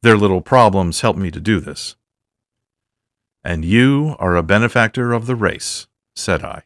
Their little problems help me to do this. And you are a benefactor of the race, said I.